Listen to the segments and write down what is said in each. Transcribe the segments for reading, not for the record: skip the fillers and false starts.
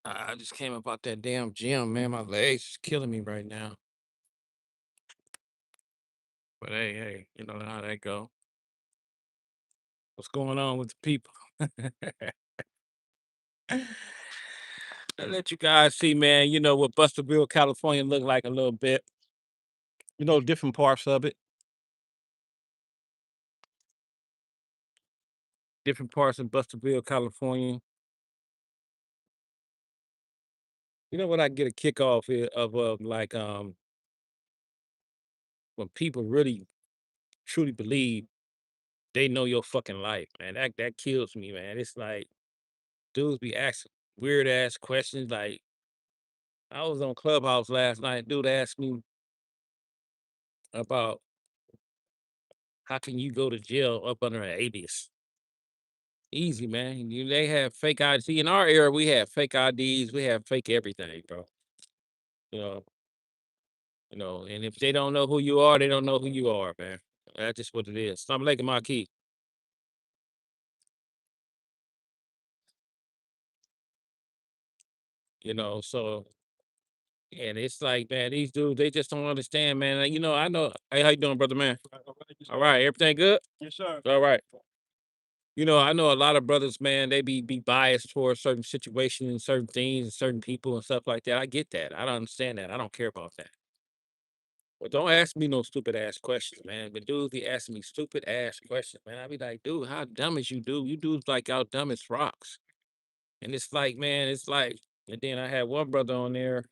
I just came up out that damn gym, man. My legs is killing me right now. But hey, you know how that go. What's going on with the people? I let you guys see, man. You know what Busterville, California, look like a little bit. You know, different parts of it, different parts of Busterville, California. You know what I get a kick off of like when people really truly believe they know your fucking life, man. That kills me, man. It's like dudes be asking weird ass questions. Like I was on Clubhouse last night. Dude asked me about how can you go to jail up under an alias? Easy, man. They have fake IDs. See, in our era, we have fake IDs. We have fake everything, bro. You know, and if they don't know who you are, they don't know who you are, man. That's just what it is. Stop making my key. So and it's like, man, these dudes, they just don't understand, man. Like, I know. Hey, how you doing, brother, man? All right, everything good? Yes, sir. All right. I know a lot of brothers, man, they be biased towards certain situations and certain things and certain people and stuff like that. I get that. I don't understand that. I don't care about that. But don't ask me no stupid ass questions, man. But dudes be asking me stupid ass questions, man. I be like, dude, how dumb is you, dude? You dudes like out dumb as rocks. And it's like, man, it's like, and then I had one brother on there.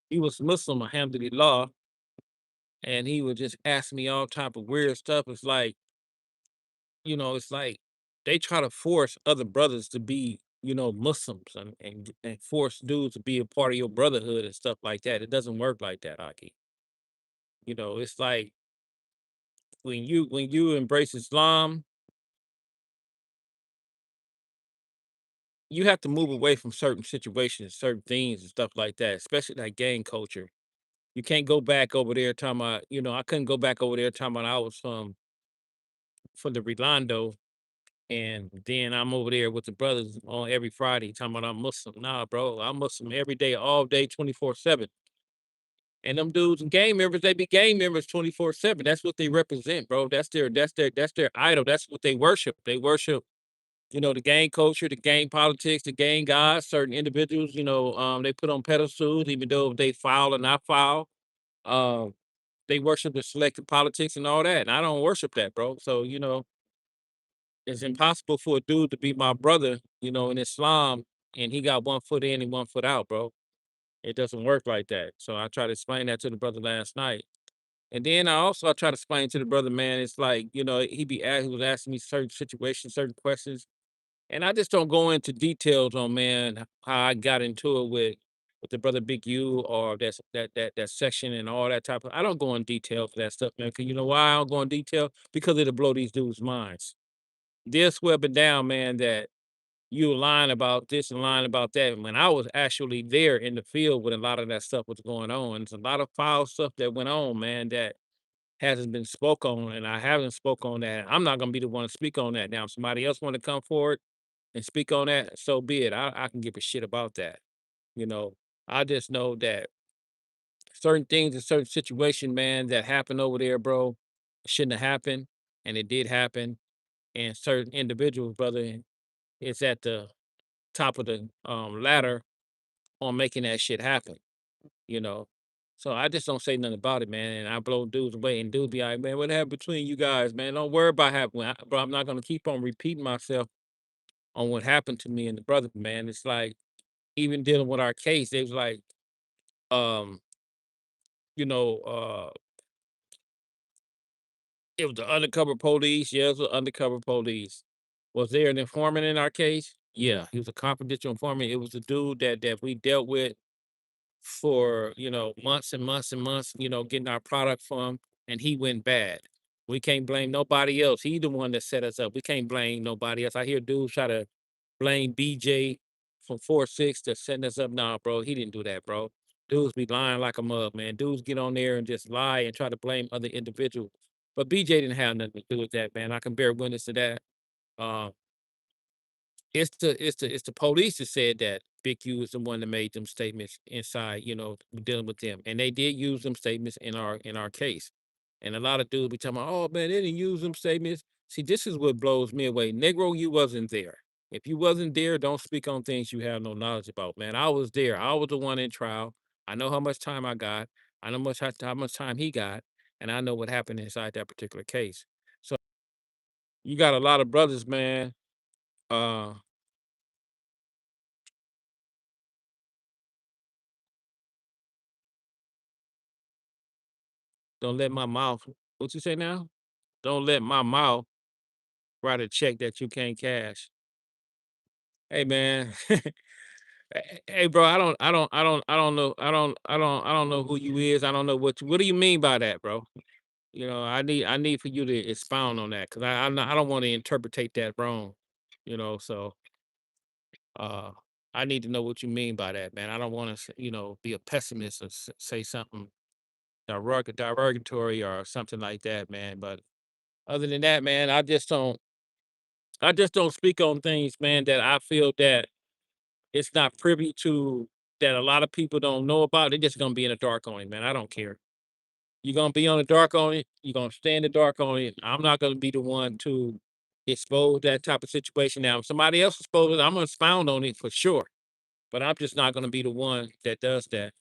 He was Muslim, alhamdulillah, and he would just ask me all type of weird stuff. It's like they try to force other brothers to be, Muslims and force dudes to be a part of your brotherhood and stuff like that. It doesn't work like that, Aki. It's like when you embrace Islam, you have to move away from certain situations, certain things and stuff like that, especially that gang culture. You can't go back over there talking about, I couldn't go back over there talking about I was from the Relando. And then I'm over there with the brothers on every Friday talking about I'm Muslim. Nah, bro, I'm Muslim every day, all day, 24/7. And them dudes and gang members, they be gang members 24/7. That's what they represent, bro. That's their idol. That's what they worship. They worship, the gang culture, the gang politics, the gang gods, certain individuals, they put on pedestals, even though they foul or not foul. Um, they worship the selective politics and all that. And I don't worship that, bro. So, it's impossible for a dude to be my brother, in Islam, and he got one foot in and one foot out, bro. It doesn't work like that. So I tried to explain that to the brother last night. And then I try to explain to the brother, man, it's like, he was asking me certain situations, certain questions. And I just don't go into details on, man, how I got into it with the brother Big U or that section and all that type of. I don't go in detail for that stuff, man. Cause you know why I don't go in detail? Because it'll blow these dudes' minds. They'll swear up and down, man, that you lying about this and lying about that. When I was actually there in the field when a lot of that stuff was going on, and it's a lot of foul stuff that went on, man, that hasn't been spoke on, and I haven't spoke on that. I'm not gonna be the one to speak on that. Now, if somebody else want to come forward and speak on that, so be it. I can give a shit about that. You know, I just know that certain things in certain situation, man, that happened over there, bro, shouldn't have happened, and it did happen. And certain individuals, brother, it's at the top of the ladder on making that shit happen, you know. So I just don't say nothing about it, man. And I blow dudes away, and dudes be like, man, what happened between you guys, man? Don't worry about happening, bro. I'm not gonna keep on repeating myself on what happened to me and the brother, man. It's like even dealing with our case, they was like, um, you know, it was the undercover police. Yeah, it was the undercover police. Was there an informant in our case? Yeah, he was a confidential informant. It was the dude that we dealt with for, months and months and months, getting our product from, and he went bad. We can't blame nobody else. He the one that set us up. We can't blame nobody else. I hear dudes try to blame BJ from 4-6 to setting us up. Nah, bro, he didn't do that, bro. Dudes be lying like a mug, man. Dudes get on there and just lie and try to blame other individuals. But BJ didn't have nothing to do with that, man. I can bear witness to that. Um, It's the police that said that Big U is the one that made them statements inside, dealing with them, and they did use them statements in our case. And a lot of dudes be talking about, "Oh man, they didn't use them statements." See, this is what blows me away. Negro, you wasn't there. If you wasn't there, don't speak on things you have no knowledge about, man. I was there. I was the one in trial. I know how much time I got. I know how much time he got, and I know what happened inside that particular case. So you got a lot of brothers, man. Uh, don't let my mouth. What you say now? Don't let my mouth write a check that you can't cash. Hey, man. Hey, bro. I don't know who you is. I don't know what do you mean by that, bro? I need for you to expound on that because I don't want to interpretate that wrong. So uh, I need to know what you mean by that, man. I don't want to, be a pessimist or say something derogatory or something like that, man. But other than that, man, I just don't speak on things, man, that I feel that it's not privy to, that a lot of people don't know about. They're just gonna be in the dark on it, man. I don't care. You're gonna be on the dark on it. You're gonna stay in the dark on it. I'm not gonna be the one to expose that type of situation. Now, if somebody else exposes it, I'm gonna expound on it for sure. But I'm just not gonna be the one that does that.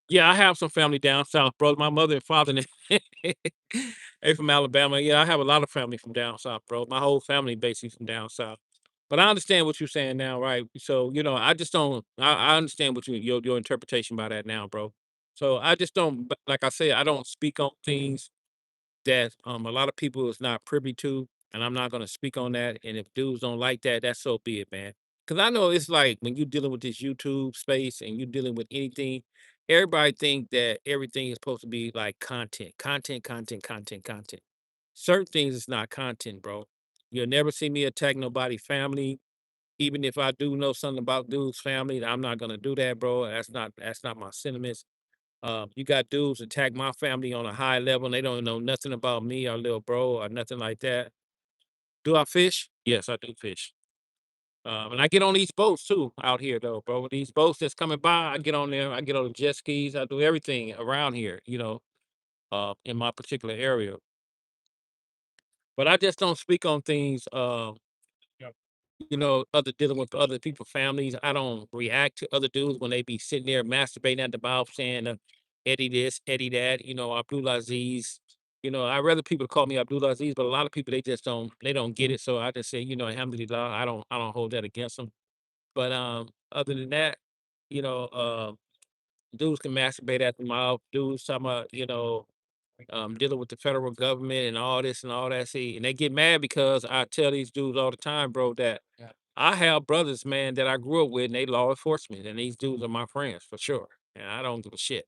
Yeah, I have some family down south, bro. My mother and father, they from Alabama. Yeah, I have a lot of family from down south, bro. My whole family basically from down south. But I understand what you're saying now, right? So, I just don't. I understand what your interpretation by that now, bro. So I just don't. Like I said, I don't speak on things that a lot of people is not privy to, and I'm not gonna speak on that. And if dudes don't like that, that's so be it, man. Because I know it's like when you're dealing with this YouTube space and you're dealing with anything, everybody think that everything is supposed to be like content, content, content, content, content. Certain things is not content, bro. You'll never see me attack nobody family. Even if I do know something about dude's family, I'm not gonna do that, bro. That's not my sentiments. You got dudes attack my family on a high level, and they don't know nothing about me or little bro or nothing like that. Do I fish? Yes, I do fish. And I get on these boats too out here though, bro. These boats that's coming by, I get on there. I get on the jet skis. I do everything around here, in my particular area. But I just don't speak on things. Other dealing with other people's families. I don't react to other dudes when they be sitting there masturbating at the mouth saying, Eddie this, Eddie that, Abdulaziz. I'd rather people call me Abdulaziz, but a lot of people they don't get it. So I just say, alhamdulillah, I don't hold that against them. But other than that, you know, dudes can masturbate at the mouth, dudes talking about, dealing with the federal government and all this and all that. See, and they get mad because I tell these dudes all the time, bro, that I have brothers, man, that I grew up with, and they law enforcement, and these dudes are my friends for sure. And I don't give a shit.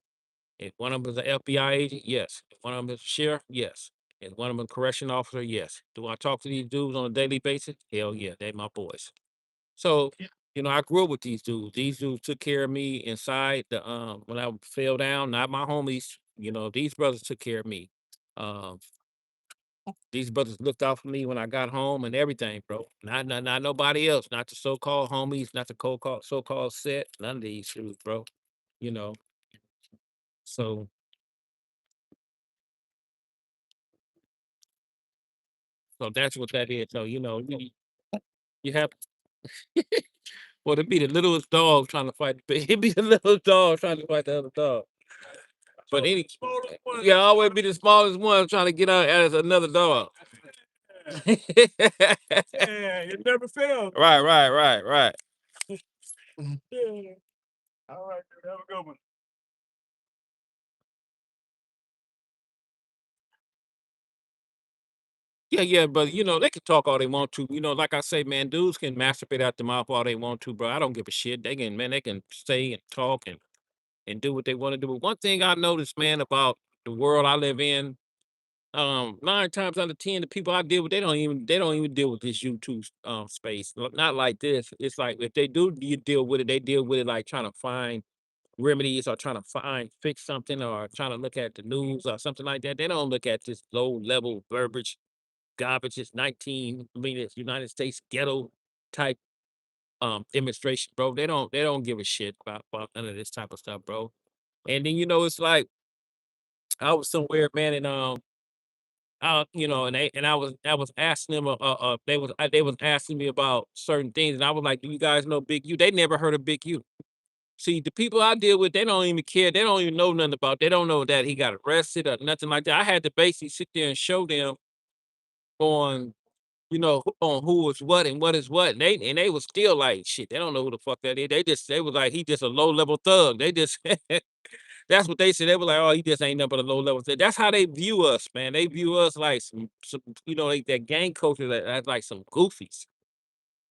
If one of them is an FBI agent, yes. If one of them is a sheriff, yes. If one of them a correction officer, yes. Do I talk to these dudes on a daily basis? Hell yeah, they my boys. So, I grew up with these dudes. These dudes took care of me inside the when I fell down, not my homies. These brothers took care of me. Um, these brothers looked out for me when I got home and everything, bro. Not nobody else, not the so-called homies, not the so-called set, none of these dudes, bro. You know. So so that's what that is. So, you have well, it'd be the littlest dog trying to fight the big. It'd be the littlest dog trying to fight the other dog. But yeah, always be the smallest one trying to get out as another dog. Yeah, it never fails. Right, right, right, right. Yeah. All right, dude, have a good one. Yeah, yeah, but they can talk all they want to. Like I say, man, dudes can masturbate out the mouth all they want to, bro. I don't give a shit. They can stay and talk and do what they want to do. But one thing I noticed, man, about the world I live in, 9 times out of 10, the people I deal with, they don't even deal with this YouTube space. Not like this. It's like if they do you deal with it, they deal with it like trying to find remedies or trying to fix something or trying to look at the news or something like that. They don't look at this low level verbiage garbage. It's 19, I mean, it's United States ghetto type demonstration, bro. They don't give a shit about none of this type of stuff, bro. And then it's like I was somewhere, man, and and I was asking them, they was asking me about certain things, and I was like, "Do you guys know Big U?" They never heard of Big U. See, the people I deal with, they don't even care. They don't even know nothing about. They don't know that he got arrested or nothing like that. I had to basically sit there and show them on, on who is what and what is what. And they was still like, shit. They don't know who the fuck that is. They was like, he just a low level thug. They just that's what they said. They were like, oh, he just ain't nothing but a low level thug. That's how they view us, man. They view us like some like that gang culture as like some goofies.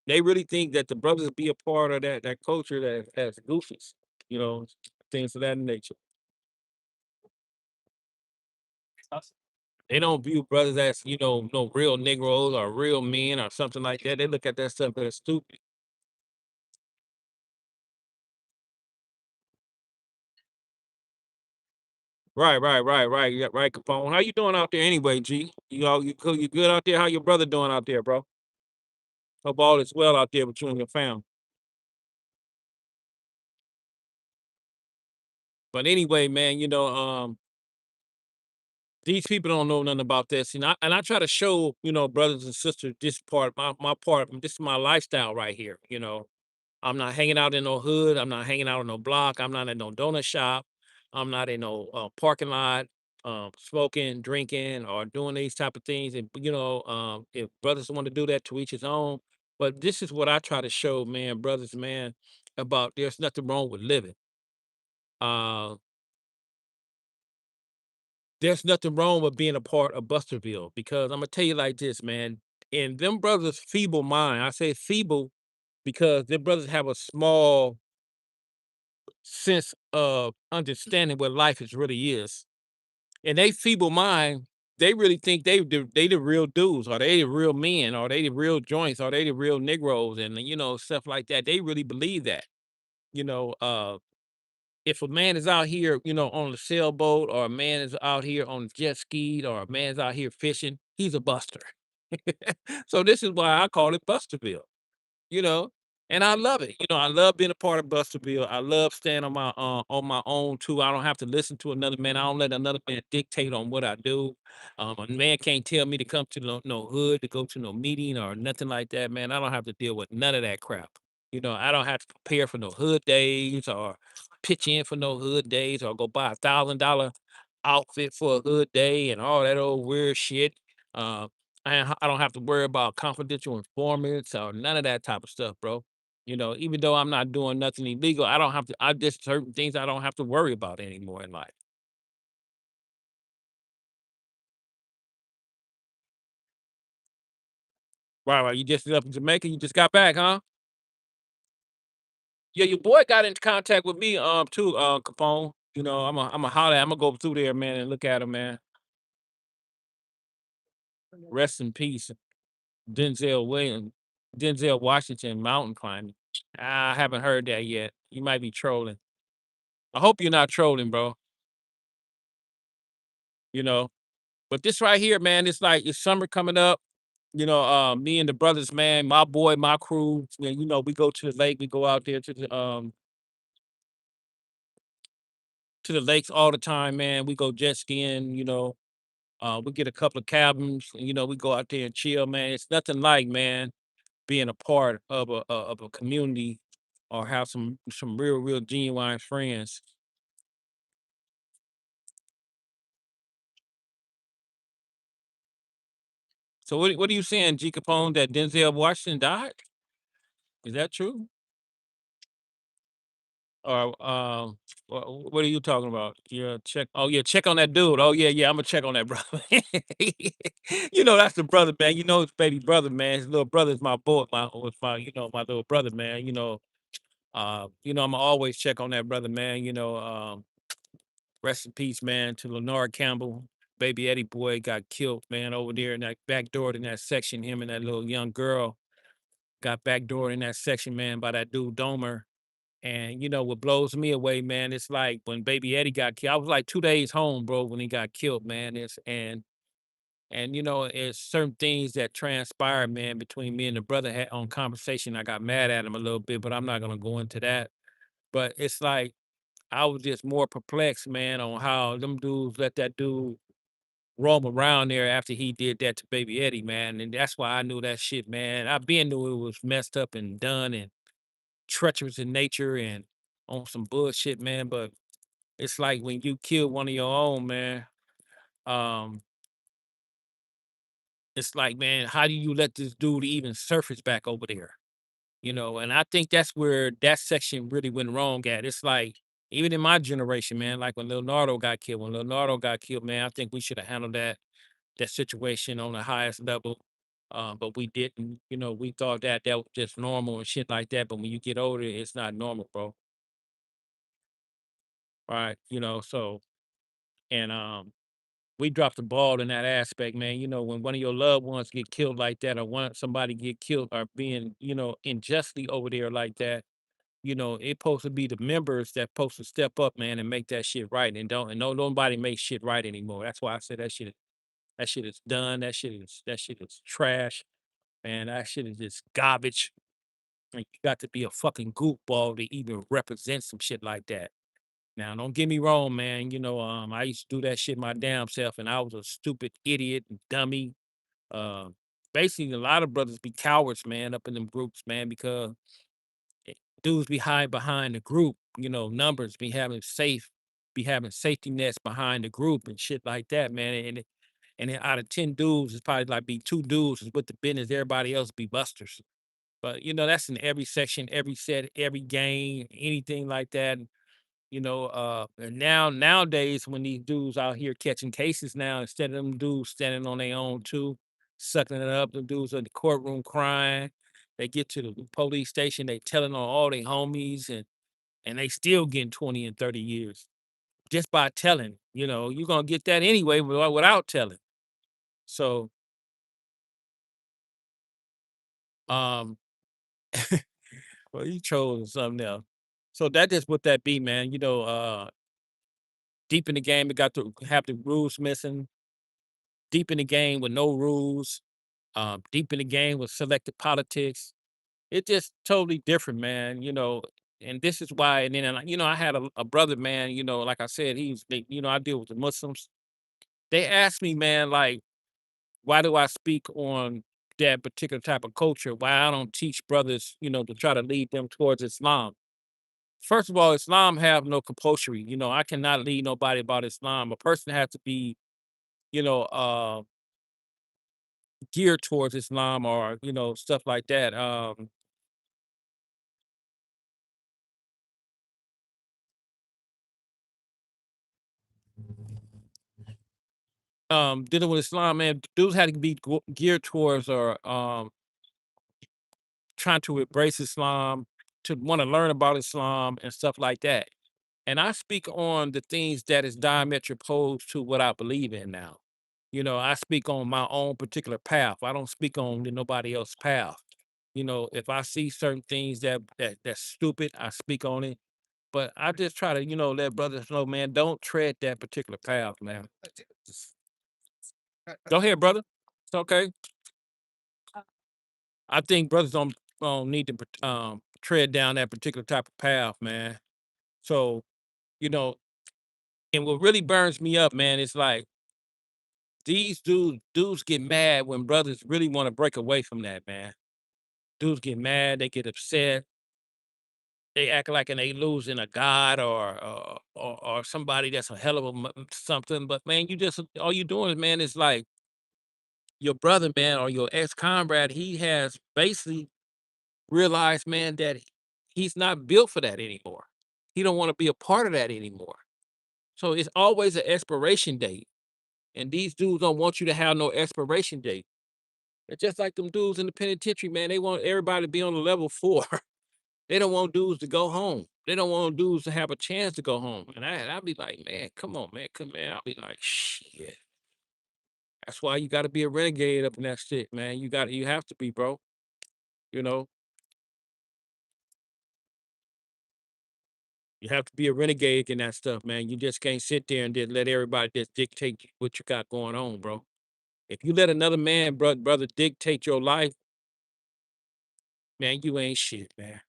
They really think that the brothers be a part of that culture that as goofies, you know, things of that nature. They don't view brothers as, no real Negroes or real men or something like that. They look at that stuff as stupid. Right, right, right, right. Yeah, right, Capone. How you doing out there anyway, G? You cool? You good out there? How your brother doing out there, bro? Hope all is well out there with you and your family. But anyway, man, these people don't know nothing about this. And I try to show, brothers and sisters, this part, my part, this is my lifestyle right here. I'm not hanging out in no hood. I'm not hanging out in no block. I'm not in no donut shop. I'm not in no parking lot, smoking, drinking, or doing these type of things. And if brothers want to do that, to each his own. But this is what I try to show, man, brothers, man, about there's nothing wrong with living. Uh, there's nothing wrong with being a part of Busterville because I'm gonna tell you like this, man. In them brothers' feeble mind, I say feeble because them brothers have a small sense of understanding what life is really is. And they feeble mind, they really think they the real dudes, or they the real men, or they the real joints, or they the real Negroes, and stuff like that. They really believe that. You know, uh, if a man is out here, on the sailboat, or a man is out here on jet ski, or a man's out here fishing, he's a buster. So this is why I call it Busterville. you know, and I love it. I love being a part of Busterville. I love staying on my own too. I don't have to listen to another man. I don't let another man dictate on what I do. A man can't tell me to come to no hood to go to no meeting or nothing like that, man. I don't have to deal with none of that crap. I don't have to prepare for no hood days or pitch in for no hood days or go buy $1,000 outfit for a hood day and all that old weird shit. Uh, I don't have to worry about confidential informants or none of that type of stuff, bro. Even though I'm not doing nothing illegal, I don't have to. I just certain things I don't have to worry about anymore in life. Right, right. You just up in Jamaica. You just got back, huh? Yeah, your boy got in contact with me, too, Capone. I'm a holler. I'm gonna go through there, man, and look at him, man. Rest in peace, Denzel Williams, Denzel Washington, mountain climbing. I haven't heard that yet. You might be trolling. I hope you're not trolling, bro. You know, but this right here, man, it's like it's summer coming up. Me and the brothers, man, my boy, my crew, man, we go to the lake, we go out there to the lakes all the time, man. We go jet skiing, we get a couple of cabins, and, we go out there and chill, man. It's nothing like, man, being a part of a community or have some real genuine friends. So what are you saying, G Capone, that Denzel Washington died? Is that true? Or, what are you talking about? Yeah, check. Oh yeah, check on that dude. Oh yeah, yeah, I'm gonna check on that brother. That's the brother, man. His baby brother, man. His little brother is my boy, my little brother, man. I'm always check on that brother, man. Rest in peace, man, to Lenore Campbell. Baby Eddie boy got killed, man, over there in that back door in that section. Him and that little young girl got backdoored in that section, man, by that dude Domer. And, what blows me away, man, it's like when baby Eddie got killed, I was like 2 days home, bro, when he got killed, man. And it's certain things that transpired, man, between me and the brother had on conversation. I got mad at him a little bit, but I'm not gonna go into that. But it's like I was just more perplexed, man, on how them dudes let that dude roam around there after he did that to baby Eddie, man. And that's why I knew that shit, man. I been knew it was messed up and done and treacherous in nature and on some bullshit, man. But it's like when you kill one of your own, man, um, it's like, man, how do you let this dude even surface back over there? And I think that's where that section really went wrong at. It's like, even in my generation, man, like when Leonardo got killed, man, I think we should have handled that situation on the highest level. But we didn't, we thought that was just normal and shit like that. But when you get older, it's not normal, bro. Right. So and we dropped the ball in that aspect, man. When one of your loved ones get killed like that, or somebody get killed or being, unjustly over there like that, it supposed to be the members that supposed to step up, man, and make that shit right. And no nobody makes shit right anymore. That's why I said that shit is done. That shit is trash, man. That shit is just garbage. And you got to be a fucking goofball to even represent some shit like that. Now, don't get me wrong, man. I used to do that shit my damn self, and I was a stupid idiot and dummy. Uh, Basically, a lot of brothers be cowards, man, up in them groups, man, because eh, dudes be hiding behind the group. Numbers be having safety nets behind the group and shit like that, man. And then out of 10 dudes, it's probably like be 2 dudes is with the business. Everybody else be busters. But that's in every section, every set, every game, anything like that. And nowadays when these dudes out here catching cases now, instead of them dudes standing on their own too, sucking it up, the dudes in the courtroom crying. They get to the police station, they telling on all their homies, and they still getting 20 and 30 years just by telling. You're gonna get that anyway without telling. So um well, you chose something else. So that is what that be, man. Deep in the game, it got to have the rules missing. Deep in the game with no rules, deep in the game with selective politics. It's just totally different, man. And this is why. And then, I had a brother, man. Like I said, I deal with the Muslims. They asked me, man, like, why do I speak on that particular type of culture? Why I don't teach brothers, to try to lead them towards Islam. First of all, Islam have no compulsory. I cannot lead nobody about Islam. A person has to be, you know, uh, geared towards Islam or, stuff like that. Dealing with Islam, man, dudes had to be geared towards or trying to embrace Islam, to want to learn about Islam and stuff like that. And I speak on the things that is diametric opposed to what I believe in now. I speak on my own particular path. I don't speak on nobody else's path. If I see certain things that's stupid, I speak on it. But I just try to, let brothers know, man, don't tread that particular path, man. Go ahead, brother. It's okay. I think brothers don't need to tread down that particular type of path, man. So, you know, and what really burns me up, man, is like these dudes get mad when brothers really want to break away from that, man. Dudes get mad, they get upset, they act like and they losing a god or somebody that's a hell of a something. But man, you just all you doing, man, is like your brother, man, or your ex comrade. He has basically realized, man, that he's not built for that anymore. He don't want to be a part of that anymore. So it's always an expiration date. And these dudes don't want you to have no expiration date. It's just like them dudes in the penitentiary, man. They want everybody to be on the level 4. They don't want dudes to go home. They don't want dudes to have a chance to go home. And I'll be like, man, come on, man, come man. I'll be like, shit. That's why you got to be a renegade up in that shit, man. You have to be, bro. You know. You have to be a renegade in that stuff, man. You just can't sit there and just let everybody just dictate what you got going on, bro. If you let another man, brother, dictate your life, man, you ain't shit, man.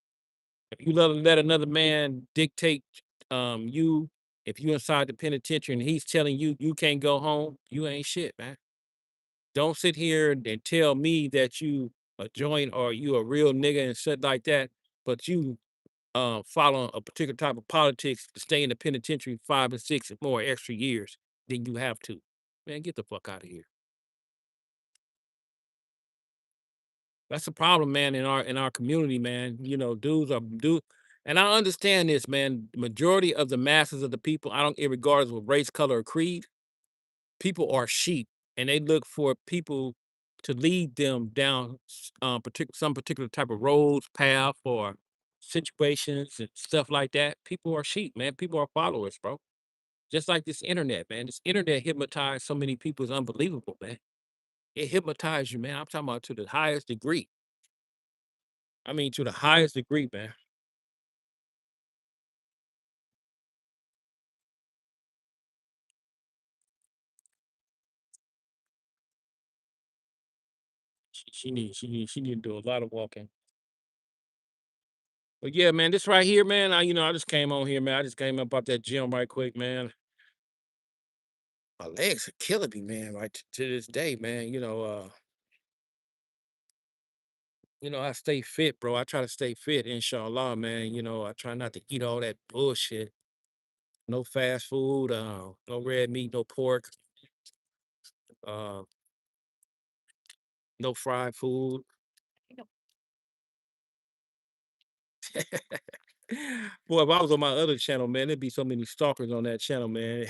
If you let another man dictate you, if you inside the penitentiary and he's telling you you can't go home, you ain't shit, man. Don't sit here and tell me that you a joint or you a real nigga and shit like that, but you follow a particular type of politics to stay in the penitentiary 5 and 6 and more extra years than you have to. Man, get the fuck out of here. That's the problem, man, in our community, man. You know, and I understand this, man. The majority of the masses of the people, I don't regardless of race, color, or creed, people are sheep, and they look for people to lead them down some particular type of roads, path, or situations and stuff like that. People are sheep, man. People are followers, bro. Just like this internet, man. This internet hypnotized so many people is unbelievable, man. It hypnotized you, man. I'm talking about to the highest degree. I mean, to the highest degree, man. She need to do a lot of walking. But yeah, man, this right here, man. I just came on here, man. I just came up out that gym right quick, man. My legs are killing me, man. Right to this day, man. I stay fit, bro. I try to stay fit, inshallah, man. I try not to eat all that bullshit. No fast food, no red meat, no pork, uh, no fried food. Boy, if I was on my other channel, man, there'd be so many stalkers on that channel, man.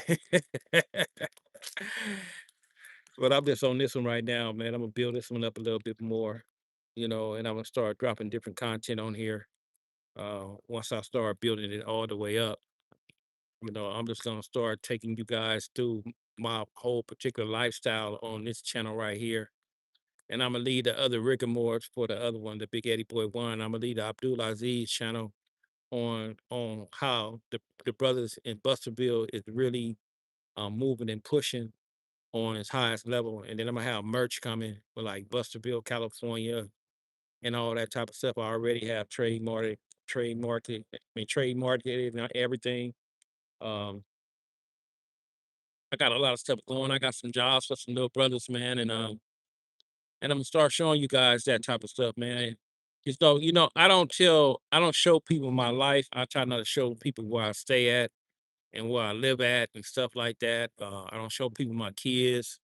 But I'm just on this one right now, man. I'm gonna build this one up a little bit more, and I'm gonna start dropping different content on here. Once I start building it all the way up, I'm just gonna start taking you guys through my whole particular lifestyle on this channel right here. And I'm gonna lead the other Rick and Morts for the other one, the Big Eddie Boy one. I'm gonna lead the Abdulaziz channel on how the brothers in Busterville is really moving and pushing on its highest level. And then I'm gonna have merch coming for like Busterville, California, and all that type of stuff. I already have trade marketed and everything. Um, I got a lot of stuff going. I got some jobs for some little brothers, man, and I'm gonna start showing you guys that type of stuff, man. Just though, I don't show people my life. I try not to show people where I stay at and where I live at and stuff like that. I don't show people my kids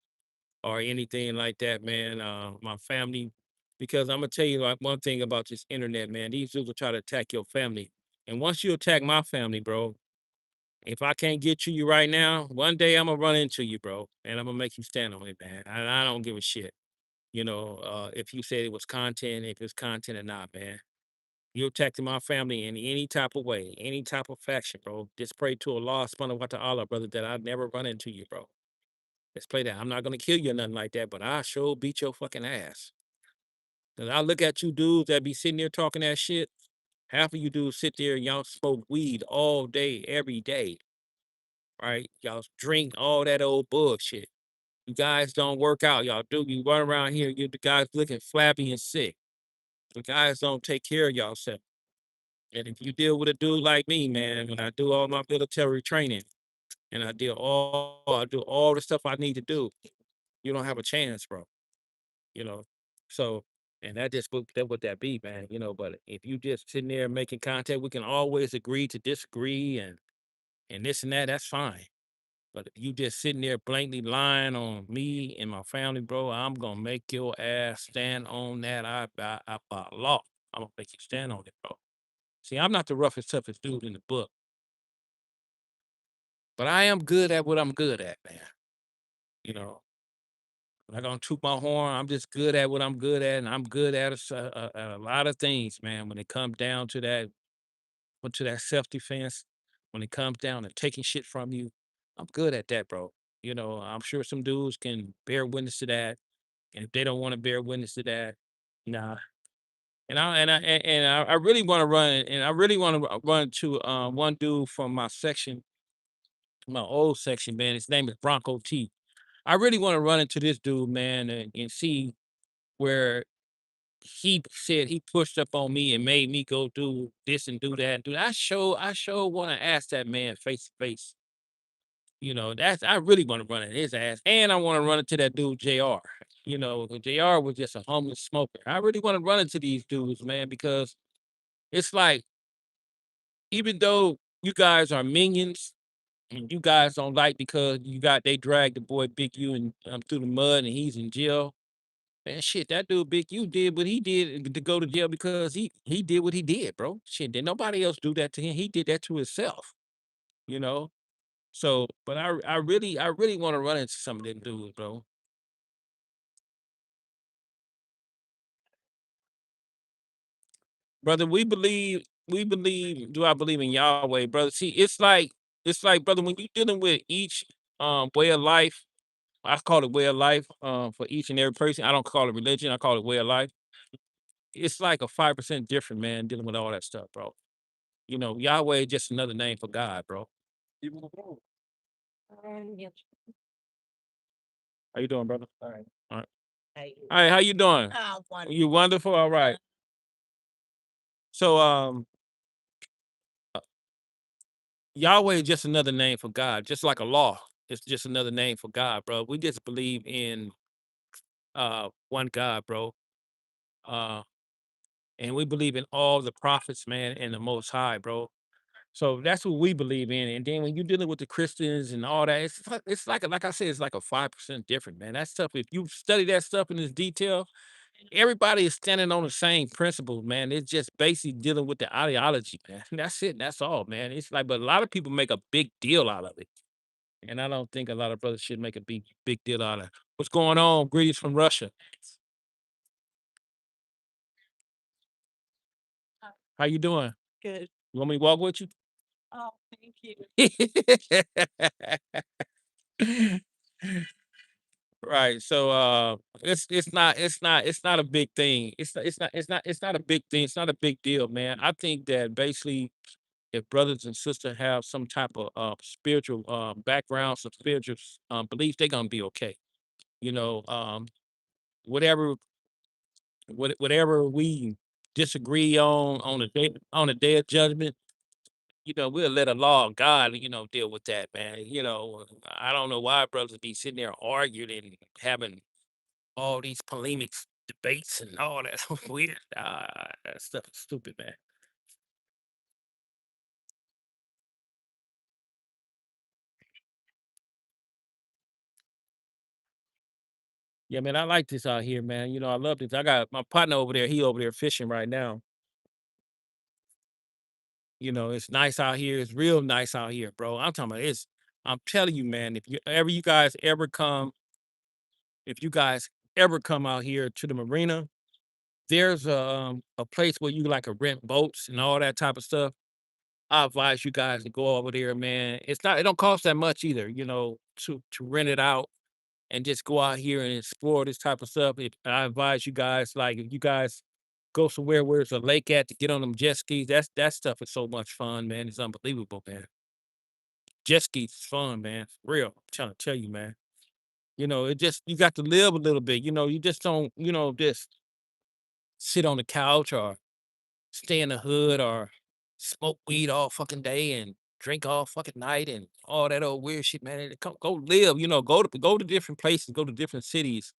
or anything like that, man. My family, because I'm gonna tell you like one thing about this internet, man. These dudes will try to attack your family, and once you attack my family, bro, if I can't get to you right now, one day I'm gonna run into you, bro, and I'm gonna make you stand on it, man. I don't give a shit. If you said it was content, if it's content or not, man. You attacked my family in any type of way, any type of fashion, bro. Just pray to Allah subhanahu wa ta'ala, brother, that I never run into you, bro. Let's play that. I'm not gonna kill you or nothing like that, but I sure beat your fucking ass. Cause I look at you dudes that be sitting there talking that shit. Half of you dudes sit there and y'all smoke weed all day, every day, right? Y'all drink all that old bullshit. You guys don't work out. Y'all do. You run around here, you the guys looking flabby and sick. You guys don't take care of yourself. And if you deal with a dude like me, man, when I do all my military training and I do all the stuff I need to do, you don't have a chance, bro. You know. So and that would that be, man, but if you just sitting there making contact, we can always agree to disagree and this and that, that's fine. But if you just sitting there blankly lying on me and my family, bro, I'm gonna make your ass stand on that. By law, I'm gonna make you stand on it, bro. See, I'm not the roughest, toughest dude in the book, but I am good at what I'm good at, man. You know, I'm not gonna toot my horn. I'm just good at what I'm good at, and I'm good at at a lot of things, man. When it comes down to that self defense, when it comes down to taking shit from you, I'm good at that, bro. I'm sure some dudes can bear witness to that. And if they don't want to bear witness to that, nah, And I really want to run, and I really want to run to one dude from my section, my old section, man. His name is Bronco T. I really want to run into this dude, man, and see where he said he pushed up on me and made me go do this and do that and do that. I sure want to ask that man face to face. That's I really want to run at his ass. And I want to run into that dude JR. JR was just a homeless smoker. I really want to run into these dudes, man, because it's like, even though you guys are minions and you guys don't like because they dragged the boy Big U and through the mud and he's in jail. Man, shit, that dude Big U did what he did to go to jail because he did what he did, bro. Shit, did nobody else do that to him? He did that to himself, you know. So, but I really want to run into some of them dudes, bro. Brother, we believe. Do I believe in Yahweh, brother? See, it's like, brother, when you dealing with each way of life, I call it way of life for each and every person. I don't call it religion. I call it way of life. It's like a 5% different, man, dealing with all that stuff, bro. Yahweh is just another name for God, bro. How you doing, brother? All right. All right, how you doing? You wonderful? All right. So Yahweh is just another name for God, just like a law. It's just another name for God, bro. We just believe in one God, bro. Uh and we believe in all the prophets, man, and the most high, bro. So that's what we believe in. And then when you're dealing with the Christians and all that, it's like I said, it's like a 5% different, man. That stuff, if you study that stuff in this detail, everybody is standing on the same principles, man. It's just basically dealing with the ideology, man. That's it. That's all, man. It's like, but a lot of people make a big deal out of it. And I don't think a lot of brothers should make a big deal out of it. What's going on? Greetings from Russia. How you doing? You want me to walk with you? Right. So it's not a big thing. It's not a big thing. It's not a big deal, man. I think that basically, if brothers and sisters have some type of spiritual background, some spiritual beliefs, they're gonna be okay. You know, whatever whatever we disagree on the day of judgment, we'll let the law of God, deal with that, man. I don't know why brothers be sitting there arguing and having all these polemics, debates, and all that weird. That stuff is stupid, man. Yeah, man, I like this out here, man. I love this. I got my partner over there. He over there fishing right now. It's nice out here. It's real nice out here, bro. I'm talking about it's. I'm telling you, man. If you guys ever come out here to the marina, there's a place where you like to rent boats and all that type of stuff. I advise you guys to go over there, man. It don't cost that much either, to rent it out and just go out here and explore this type of stuff. I advise you guys, like, if you guys go somewhere where there's a lake at, to get on them jet skis. That stuff is so much fun, man. It's unbelievable, man. Jet skis is fun, man. For real. I'm trying to tell you, man. It just you got to live a little bit. You just don't, just sit on the couch or stay in the hood or smoke weed all fucking day and drink all fucking night and all that old weird shit, man. Go live, go to different places, go to different cities,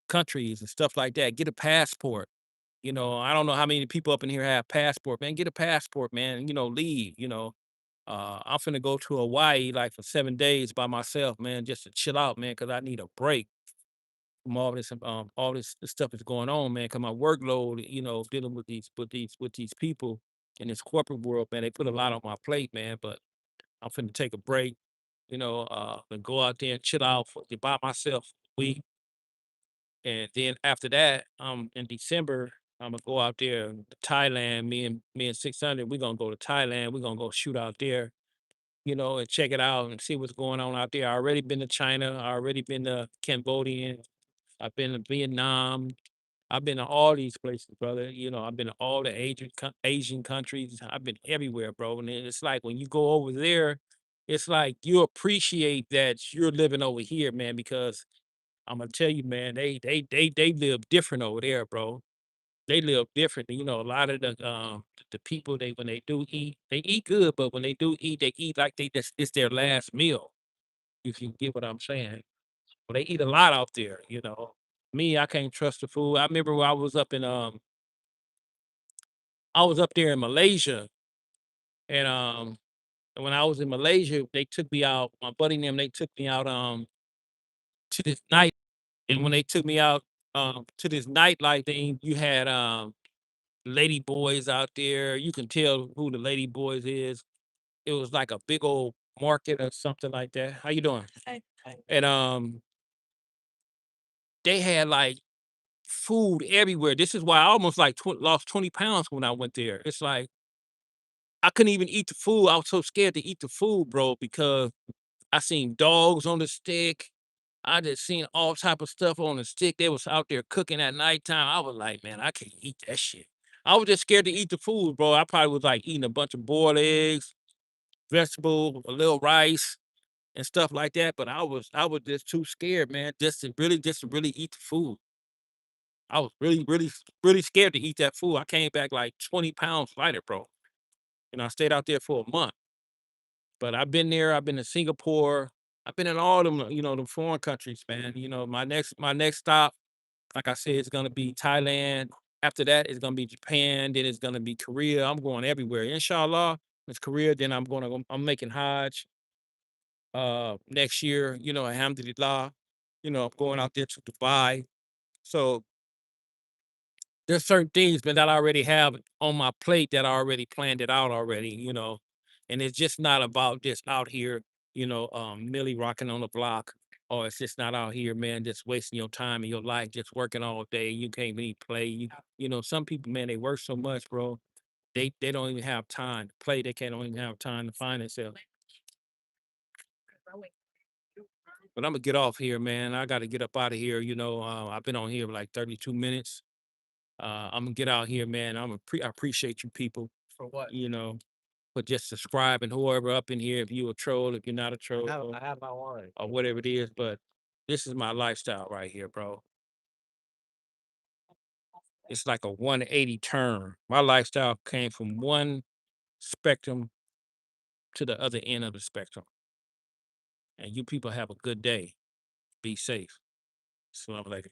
countries, and stuff like that. Get a passport. I don't know how many people up in here have passport, man. Get a passport, man. Leave. I'm finna go to Hawaii like for 7 days by myself, man, just to chill out, man, because I need a break from all this stuff that's going on, man. Cause my workload, dealing with these people in this corporate world, man, they put a lot on my plate, man. But I'm finna take a break, and go out there and chill out by myself a week. And then after that, in December, I'm gonna go out there to Thailand. Me and 600, we're gonna go to Thailand. We're gonna go shoot out there, and check it out and see what's going on out there. I already been to China. I already been to Cambodia. I've been to Vietnam. I've been to all these places, brother. I've been to all the Asian countries. I've been everywhere, bro. And it's like when you go over there, it's like you appreciate that you're living over here, man. Because I'm gonna tell you, man, they live different over there, bro. They live different. A lot of the people they when they do eat, they eat good, but when they do eat, they eat like it's their last meal. If you get what I'm saying. Well, they eat a lot out there. Me, I can't trust the food. I remember when I was up there in Malaysia, and when I was in Malaysia, they took me out. My buddy and them, they took me out to this night, and when they took me out to this nightlife thing, you had lady boys out there. You can tell who the lady boys is. It was like a big old market or something like that. How you doing? And they had like food everywhere. This is why I almost like lost 20 pounds when I went there. It's like I couldn't even eat the food. I was so scared to eat the food, bro, because I seen dogs on the stick. I just seen all type of stuff on the stick. They was out there cooking at nighttime. I was like, man, I can't eat that shit. I was just scared to eat the food, bro. I probably was like eating a bunch of boiled eggs, vegetables, a little rice and stuff like that. But I was just too scared, man, just to really eat the food. I was really, really, really scared to eat that food. I came back like 20 pounds lighter, bro. I stayed out there for a month. But I've been there. I've been to Singapore. I've been in all them, the foreign countries, man. My next stop, like I said, is gonna be Thailand. After that, it's gonna be Japan. Then it's gonna be Korea. I'm going everywhere. Inshallah, it's Korea. Then I'm making Hajj next year. Alhamdulillah. I'm going out there to Dubai. So there's certain things, man, that I already have on my plate that I already planned it out already. And it's just not about just out here, merely rocking on the block, or it's just not out here, man, just wasting your time and your life, just working all day. You can't really play. Some people, man, they work so much, bro. They don't even have time to play. They can't don't even have time to find themselves. But I'm gonna get off here, man. I got to get up out of here. I've been on here for like 32 minutes. I'm gonna get out here, man. I appreciate you people, you know, for just subscribing. Whoever up in here, if you a troll, if you're not a troll, or whatever it is. But this is my lifestyle right here, bro. It's like a 180 turn. My lifestyle came from one spectrum to the other end of the spectrum. And you people have a good day. Be safe. Salam alaikum.